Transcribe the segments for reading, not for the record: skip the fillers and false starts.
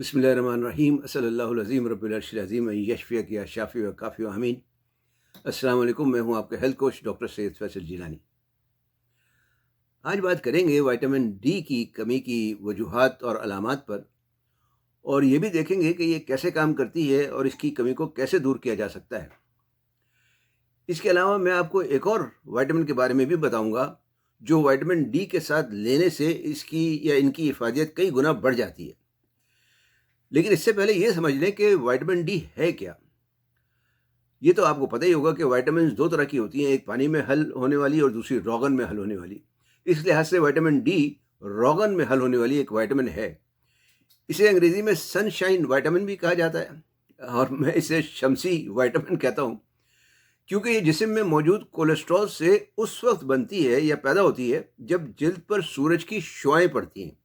بسم اللہ الرحمن الرحیم صلی اللہ العظیم رب العرش العظیم یشفیک یا شافی و کافی و امین۔ السلام علیکم، میں ہوں آپ کا ہیلتھ کوچ ڈاکٹر سید فیصل جیلانی۔ آج بات کریں گے وائٹامن ڈی کی کمی کی وجوہات اور علامات پر، اور یہ بھی دیکھیں گے کہ یہ کیسے کام کرتی ہے اور اس کی کمی کو کیسے دور کیا جا سکتا ہے۔ اس کے علاوہ میں آپ کو ایک اور وائٹامن کے بارے میں بھی بتاؤں گا جو وائٹامن ڈی کے ساتھ لینے سے اس کی یا ان کی افادیت کئی گنا بڑھ جاتی ہے۔ لیکن اس سے پہلے یہ سمجھ لیں کہ وائٹامن ڈی ہے کیا۔ یہ تو آپ کو پتہ ہی ہوگا کہ وائٹامنز دو طرح کی ہوتی ہیں، ایک پانی میں حل ہونے والی اور دوسری روغن میں حل ہونے والی۔ اس لحاظ سے وائٹامن ڈی روغن میں حل ہونے والی ایک وائٹامن ہے۔ اسے انگریزی میں سن شائن وائٹامن بھی کہا جاتا ہے، اور میں اسے شمسی وائٹامن کہتا ہوں کیونکہ یہ جسم میں موجود کولیسٹرول سے اس وقت بنتی ہے یا پیدا ہوتی ہے جب جلد پر سورج کی شعاعیں پڑتی ہیں۔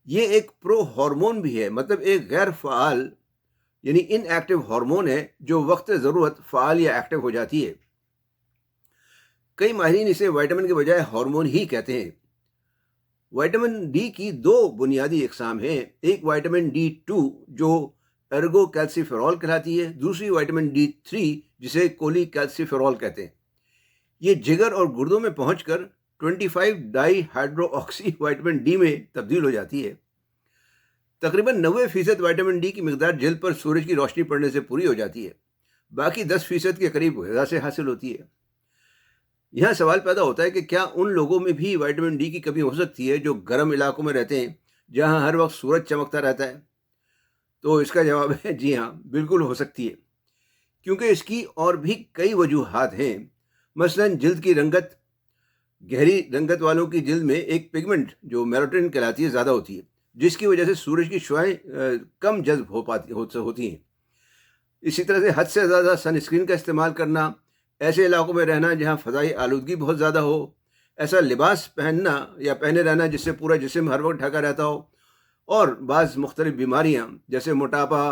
یہ ایک پرو ہارمون بھی ہے، مطلب ایک غیر فعال یعنی ان ایکٹیو ہارمون ہے جو وقت ضرورت فعال یا ایکٹیو ہو جاتی ہے۔ کئی ماہرین اسے وائٹامن کے بجائے ہارمون ہی کہتے ہیں۔ وائٹامن ڈی کی دو بنیادی اقسام ہیں، ایک وائٹامن ڈی 2 جو ارگو کیلسیفیرول کہلاتی ہے، دوسری وائٹامن ڈی 3 جسے کولی کیلسیفیرول کہتے ہیں۔ یہ جگر اور گردوں میں پہنچ کر 25 ڈائی ہائیڈرو آکسی وائٹامن ڈی میں تبدیل ہو جاتی ہے۔ تقریباً 90% وائٹامن ڈی کی مقدار جلد پر سورج کی روشنی پڑنے سے پوری ہو جاتی ہے، باقی 10% کے قریب غذا سے حاصل ہوتی ہے۔ یہاں سوال پیدا ہوتا ہے کہ کیا ان لوگوں میں بھی وائٹامن ڈی کی کمی ہو سکتی ہے جو گرم علاقوں میں رہتے ہیں جہاں ہر وقت سورج چمکتا رہتا ہے؟ تو اس کا جواب ہے جی ہاں، بالکل ہو سکتی ہے، کیونکہ اس کی اور بھی کئی وجوہات ہیں۔ مثلاً جلد کی رنگت، گہری رنگت والوں کی جلد میں ایک پگمنٹ جو میلاٹونن کہلاتی ہے زیادہ ہوتی ہے، جس کی وجہ سے سورج کی شعاعیں کم جذب ہوتی ہیں۔ اسی طرح سے حد سے زیادہ سن اسکرین کا استعمال کرنا، ایسے علاقوں میں رہنا جہاں فضائی آلودگی بہت زیادہ ہو، ایسا لباس پہننا یا پہنے رہنا جس سے پورا جسم ہر وقت ڈھکا رہتا ہو، اور بعض مختلف بیماریاں جیسے موٹاپا،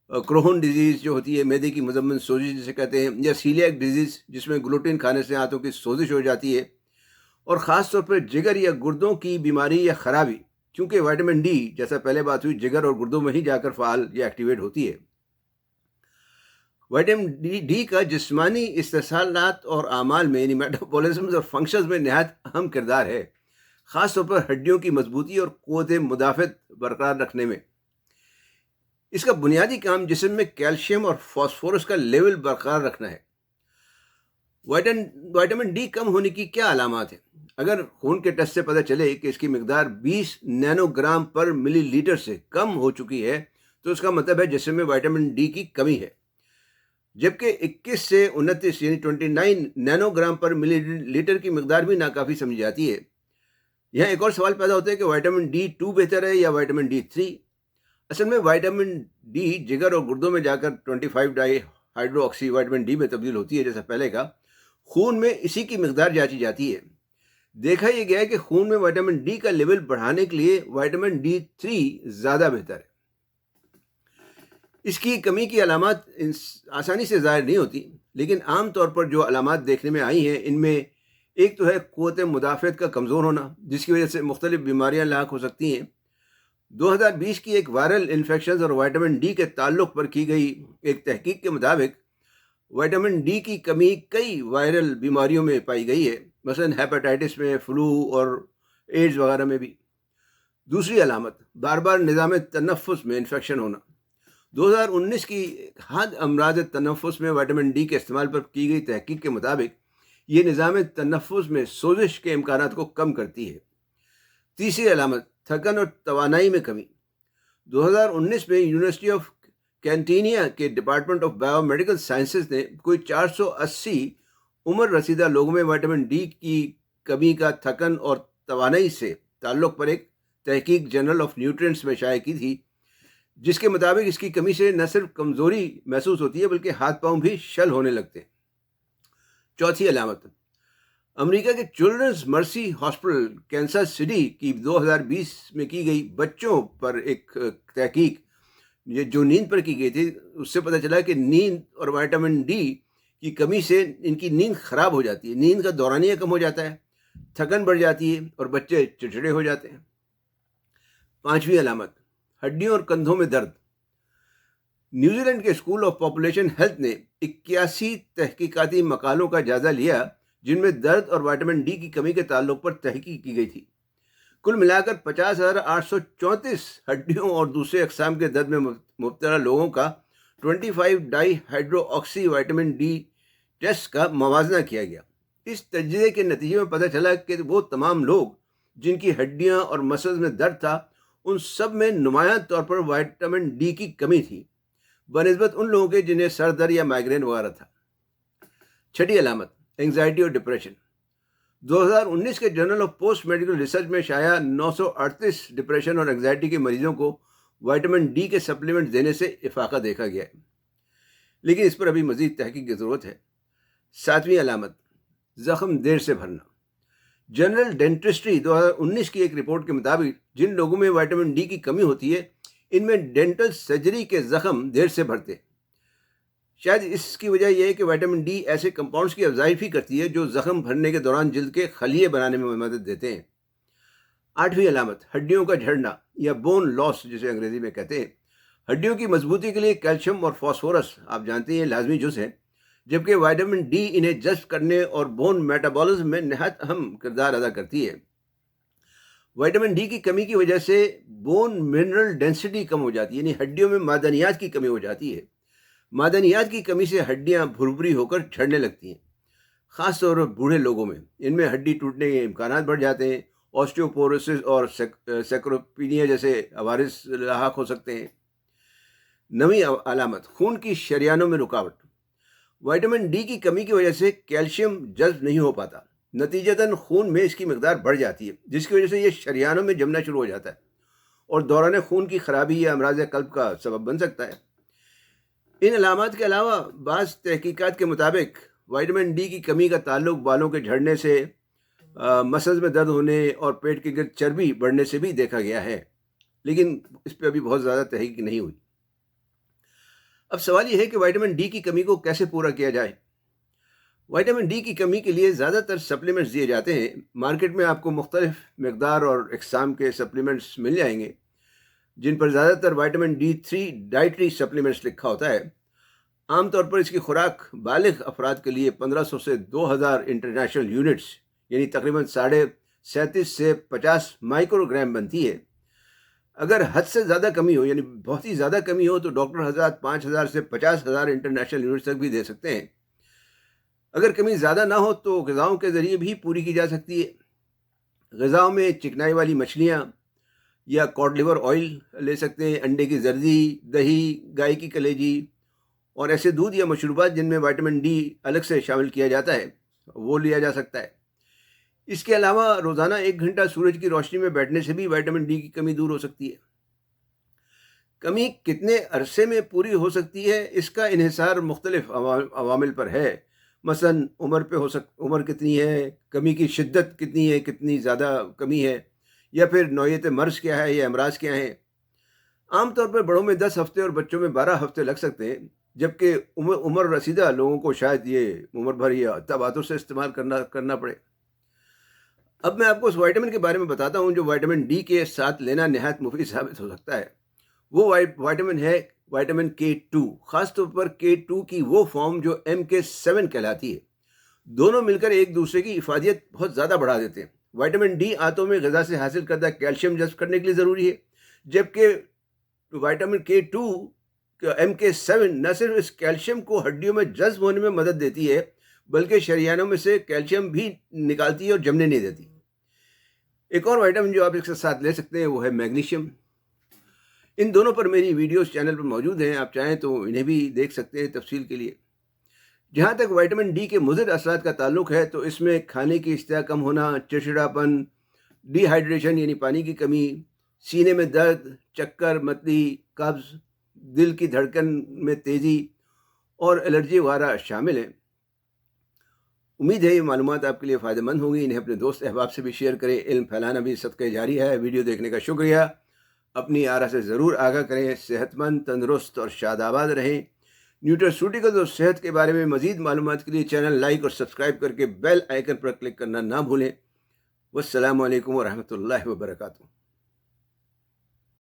کروہن ڈیزیز جو ہوتی ہے معدے کی مزمن سوزش جسے کہتے ہیں، یا سیلیاک ڈیزیز جس میں گلوٹین کھانے سے ہاتھوں کی سوزش ہو جاتی ہے، اور خاص طور پر جگر یا گردوں کی بیماری یا خرابی، کیونکہ وائٹامن ڈی جیسا پہلے بات ہوئی جگر اور گردوں میں ہی جا کر فعال یا ایکٹیویٹ ہوتی ہے۔ وائٹامن ڈی کا جسمانی استحصالات اور اعمال میں یعنی میٹابولزمز اور فنکشنز میں نہایت اہم کردار ہے، خاص طور پر ہڈیوں کی مضبوطی اور قوت مدافعت برقرار رکھنے میں۔ اس کا بنیادی کام جسم میں کیلشیم اور فاسفورس کا لیول برقرار رکھنا ہے۔ وائٹامن ڈی کم ہونے کی کیا علامات ہیں؟ اگر خون کے ٹیسٹ سے پتہ چلے کہ اس کی مقدار 20 نینو گرام پر ملی لیٹر سے کم ہو چکی ہے تو اس کا مطلب ہے جسم میں وائٹامن ڈی کی کمی ہے، جبکہ 21 سے 29 یعنی 29 نینو گرام پر ملی لیٹر کی مقدار بھی ناکافی سمجھی جاتی ہے۔ یہاں ایک اور سوال پیدا ہوتا ہے کہ وائٹامن ڈی 2 بہتر ہے یا وائٹامن ڈی 3؟ اصل میں وائٹامن ڈی جگر اور گردوں میں جا کر 25 ڈائی ہائیڈرو آکسی وائٹامن ڈی میں تبدیل ہوتی ہے جیسا پہلے کا۔ خون میں اسی کی مقدار جانچی جاتی ہے۔ دیکھا یہ گیا ہے کہ خون میں وائٹامن ڈی کا لیول بڑھانے کے لیے وائٹامن ڈی 3 زیادہ بہتر ہے۔ اس کی کمی کی علامات آسانی سے ظاہر نہیں ہوتی، لیکن عام طور پر جو علامات دیکھنے میں آئی ہیں ان میں ایک تو ہے قوت مدافعت کا کمزور ہونا، جس کی وجہ سے مختلف بیماریاں لاحق ہو سکتی ہیں۔ 2020 کی ایک وائرل انفیکشنز اور وائٹامن ڈی کے تعلق پر کی گئی ایک تحقیق کے مطابق وائٹامن ڈی کی کمی کئی وائرل بیماریوں میں پائی گئی ہے، مثلاً ہیپاٹائٹس میں، فلو اور ایڈز وغیرہ میں بھی۔ دوسری علامت بار بار نظام تنفس میں انفیکشن ہونا۔ 2019 کی حاد امراض تنفس میں وائٹامن ڈی کے استعمال پر کی گئی تحقیق کے مطابق یہ نظام تنفس میں سوزش کے امکانات کو کم کرتی ہے۔ تیسری علامت تھکن اور توانائی میں کمی۔ 2019 میں یونیورسٹی آف کینٹینیا کے department of bio medical sciences نے کوئی 480 عمر رسیدہ لوگوں میں وائٹامن ڈی کی کمی کا تھکن اور توانائی سے تعلق پر ایک تحقیق جرنل آف نیوٹرینٹس میں شائع کی تھی، جس کے مطابق اس کی کمی سے نہ صرف کمزوری محسوس ہوتی ہے بلکہ ہاتھ پاؤں بھی شل ہونے لگتے ہیں۔ چوتھی علامت امریکہ کے چلڈرنز مرسی ہاسپٹل کینسس سٹی کی 2020 میں کی گئی بچوں پر ایک تحقیق یہ جو نیند پر کی گئی تھی، اس سے پتہ چلا کہ نیند اور وائٹامن ڈی کی کمی سے ان کی نیند خراب ہو جاتی ہے، نیند کا دورانیہ کم ہو جاتا ہے، تھکن بڑھ جاتی ہے اور بچے چڑچڑے ہو جاتے ہیں۔ پانچویں علامت ہڈیوں اور کندھوں میں درد۔ نیوزی لینڈ کے اسکول آف پاپولیشن ہیلتھ نے 81 تحقیقاتی مقالوں کا جائزہ لیا جن میں درد اور وائٹامن ڈی کی کمی کے تعلق پر تحقیق کی گئی تھی۔ کل ملا کر 50,834 ہڈیوں اور دوسرے اقسام کے درد میں مبتلا لوگوں کا 25 ڈائی ہائیڈرو آکسی وائٹامن ڈی ٹیسٹ کا موازنہ کیا گیا۔ اس تجزیے کے نتیجے میں پتہ چلا کہ وہ تمام لوگ جن کی ہڈیاں اور مسلز میں درد تھا ان سب میں نمایاں طور پر وائٹامن ڈی کی کمی تھی بنسبت ان لوگوں کے جنہیں سر درد یا مائیگرین وغیرہ تھا۔ چھٹی علامت اینگزائٹی اور ڈپریشن۔ 2019 کے journal of post medical research میں شائع 938 ڈپریشن اور اینگزائٹی کے مریضوں کو وائٹامن ڈی کے سپلیمنٹ دینے سے افاقہ دیکھا گیا ہے، لیکن اس پر ابھی مزید تحقیق کی ضرورت ہے۔ ساتویں علامت زخم دیر سے بھرنا۔ جنرل ڈینٹسٹری 2019 کی ایک رپورٹ کے مطابق جن لوگوں میں وائٹامن ڈی کی کمی ہوتی ہے ان میں ڈینٹل سرجری کے زخم دیر سے بھرتے۔ شاید اس کی وجہ یہ ہے کہ وائٹامن ڈی ایسے کمپاؤنڈز کی افزائش بھی کرتی ہے جو زخم بھرنے کے دوران جلد کے خلیے بنانے میں مدد دیتے ہیں۔ آٹھویں علامت ہڈیوں کا جھڑنا یا بون لاس جسے انگریزی میں کہتے ہیں۔ ہڈیوں کی مضبوطی کے لیے کیلشیم اور فاسفورس آپ جانتے ہیں لازمی جز ہیں، جبکہ وائٹامن ڈی انہیں جذب کرنے اور بون میٹابولزم میں نہایت اہم کردار ادا کرتی ہے۔ وائٹامن ڈی کی کمی کی وجہ سے بون منرل ڈینسٹی کم ہو جاتی ہے، یعنی ہڈیوں میں معدنیات کی کمی ہو جاتی ہے۔ معدنیات کی کمی سے ہڈیاں بھربھری ہو کر جھڑنے لگتی ہیں، خاص طور پر بوڑھے لوگوں میں۔ ان میں ہڈی ٹوٹنے کے امکانات بڑھ جاتے ہیں۔ آسٹیوپوروسس اور سیکروپینیا جیسے عوارض لاحق ہو سکتے ہیں۔ نویں علامت خون کی شریانوں میں رکاوٹ۔ وائٹامن ڈی کی کمی کی وجہ سے کیلشیم جذب نہیں ہو پاتا، نتیجتاً خون میں اس کی مقدار بڑھ جاتی ہے، جس کی وجہ سے یہ شریانوں میں جمنا شروع ہو جاتا ہے اور دوران خون کی خرابی یا امراض قلب کا سبب بن سکتا ہے۔ ان علامات کے علاوہ بعض تحقیقات کے مطابق وائٹامن ڈی کی کمی کا تعلق بالوں کے جھڑنے سے، مسلز میں درد ہونے اور پیٹ کے گرد چربی بڑھنے سے بھی دیکھا گیا ہے، لیکن اس پہ ابھی بہت زیادہ تحقیق نہیں ہوئی۔ اب سوال یہ ہے کہ وائٹامن ڈی کی کمی کو کیسے پورا کیا جائے۔ وائٹامن ڈی کی کمی کے لیے زیادہ تر سپلیمنٹس دیے جاتے ہیں۔ مارکیٹ میں آپ کو مختلف مقدار اور اقسام کے سپلیمنٹس مل جائیں گے جن پر زیادہ تر وائٹامن ڈی 3 ڈائٹری سپلیمنٹس لکھا ہوتا ہے۔ عام طور پر اس کی خوراک بالغ افراد کے لیے 1500 سے 2000 انٹرنیشنل یونٹس یعنی تقریباً 37.5 سے 50 مائکرو گرام بنتی ہے۔ اگر حد سے زیادہ کمی ہو، یعنی بہت ہی زیادہ کمی ہو، تو ڈاکٹر حضرات 5000 سے 50,000 انٹرنیشنل یونٹس تک بھی دے سکتے ہیں۔ اگر کمی زیادہ نہ ہو تو غذاؤں کے ذریعے بھی پوری کی جا سکتی ہے۔ غذاؤں میں چکنائی والی مچھلیاں یا کاڈ لیور آئل لے سکتے ہیں، انڈے کی زردی، دہی، گائے کی کلیجی اور ایسے دودھ یا مشروبات جن میں وائٹامن ڈی الگ سے شامل کیا جاتا ہے وہ لیا جا سکتا ہے۔ اس کے علاوہ روزانہ 1 گھنٹہ سورج کی روشنی میں بیٹھنے سے بھی وائٹامن ڈی کی کمی دور ہو سکتی ہے۔ کمی کتنے عرصے میں پوری ہو سکتی ہے اس کا انحصار مختلف عوامل پر ہے، مثلا عمر کتنی ہے، کمی کی شدت کتنی ہے، کتنی زیادہ کمی ہے، یا پھر نوعیت مرض کیا ہے یا امراض کیا ہیں۔ عام طور پر بڑوں میں 10 ہفتے اور بچوں میں 12 ہفتے لگ سکتے ہیں، جبکہ عمر رسیدہ لوگوں کو شاید یہ عمر بھر یا تباتر سے استعمال کرنا پڑے۔ اب میں آپ کو اس وائٹامن کے بارے میں بتاتا ہوں جو وائٹامن ڈی کے ساتھ لینا نہایت مفید ثابت ہو سکتا ہے۔ وہ وائٹامن ہے وائٹامن K2، خاص طور پر K2 کی وہ فارم جو MK7 کہلاتی ہے۔ دونوں مل کر ایک دوسرے کی افادیت بہت زیادہ بڑھا دیتے ہیں۔ وائٹامن ڈی آنتوں میں غذا سے حاصل کردہ کیلشیم جذب کرنے کے لیے ضروری ہے، جبکہ وائٹامن K2 MK7 نہ صرف اس کیلشیم کو ہڈیوں میں جذب ہونے میں مدد دیتی ہے بلکہ شریانوں میں سے کیلشیم بھی نکالتی ہے اور جمنے نہیں دیتی۔ ایک اور وائٹامن جو آپ اس کے ساتھ لے سکتے ہیں وہ ہے میگنیشیم۔ ان دونوں پر میری ویڈیوز چینل پر موجود ہیں، آپ چاہیں تو انہیں بھی دیکھ سکتے ہیں تفصیل کے لیے۔ جہاں تک وائٹامن ڈی کے مضر اثرات کا تعلق ہے تو اس میں کھانے کی اشتہا کم ہونا، چڑچڑاپن، ڈی ہائیڈریشن یعنی پانی کی کمی، سینے میں درد، چکر، متلی، قبض، دل کی دھڑکن میں تیزی اور الرجی وغیرہ شامل ہیں۔ امید ہے یہ معلومات آپ کے لیے فائدہ مند ہوں گی۔ انہیں اپنے دوست احباب سے بھی شیئر کریں۔ علم پھیلانا بھی صدقہ جاری ہے۔ ویڈیو دیکھنے کا شکریہ۔ اپنی آرا سے ضرور آگاہ کریں۔ صحت مند، تندرست اور شاد آباد رہیں۔ نیوٹراسیوٹیکلز اور صحت کے بارے میں مزید معلومات کے لیے چینل لائک اور سبسکرائب کر کے بیل آئیکن پر کلک کرنا نہ بھولیں۔ والسلام علیکم ورحمۃ اللہ وبرکاتہ۔